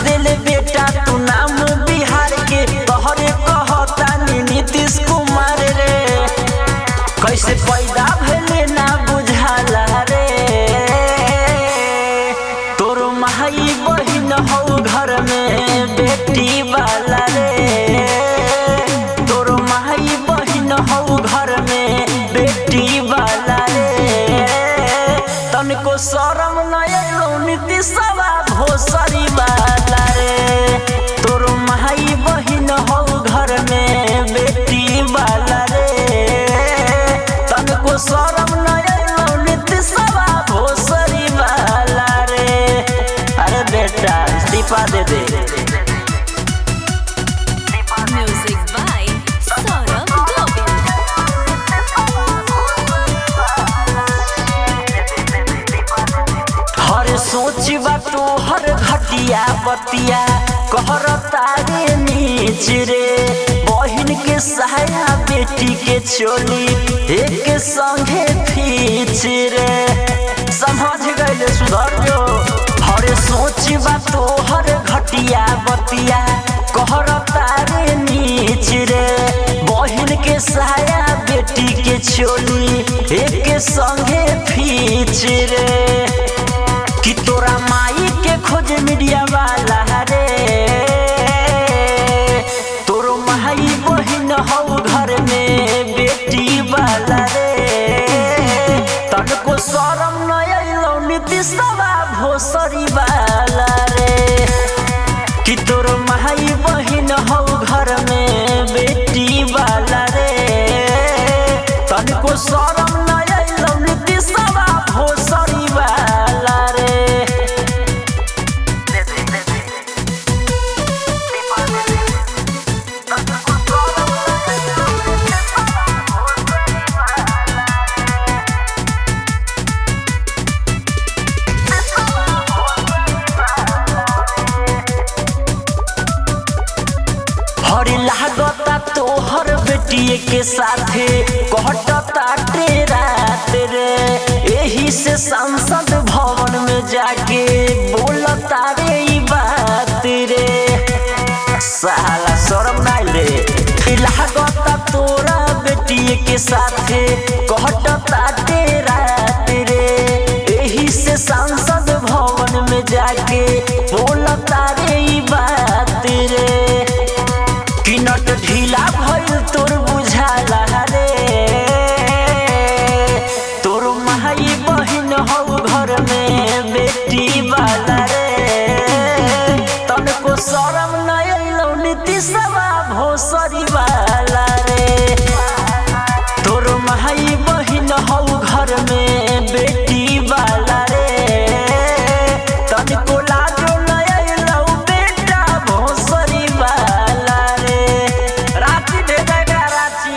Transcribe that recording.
दिले बेटा तू नाम बिहार के तोहरे कहता नीतीश कुमार रे कैसे पैदा भले ना बुझाला रे तोर माई बहिन हो घर में बेटी वाला रे तोर माई बहिन हो घर में बेटी वाला रे तनको शरम नयो नीतीशवा भोसरी वाला रे तोर माई बहिन हो घर में बेटी वाला रे तनको शरम नयो नीतीशवा भोसरी वाला रे अरे बेटा इस्तीफा दे दे। Music by Saurabh Govind. हर सोच बाटो हर घटिया बतिया कहर तारे नीच रे बहिन के सहाया बेटी के चोली एक संगे खींच रे समझ गए सुधर जो हर सोच बाटो हर घटिया बतिया कहर तारे नीच रे बहिन के सहाया बेटी के चोली एक संगे खींच रे कि तोरा माई के खोज मीडिया वाला रे तोर माई बहिन हो घर में बेटी वाला रे तनको शरम नयो नीतीशवा भोसरी वाला रे कि तोर माई बहिन हो घर में बेटी वाला रे तनको शरम नयो नीतीशवा भोसरी वाला रे हरी लागता तोहर बेटिए के साथे कहता टे रात रे एही से संसद भवन में जाके बोलता रे ई बात रे साला शरम नहीं रे लागता तोरा बेटिए के साथे कहता टे रात रे एही से संसद भवन में जाके बोलता रे ई बात रे कि नट ढीला भइल तोर बुझाला रे तोर माई बहिन हो घर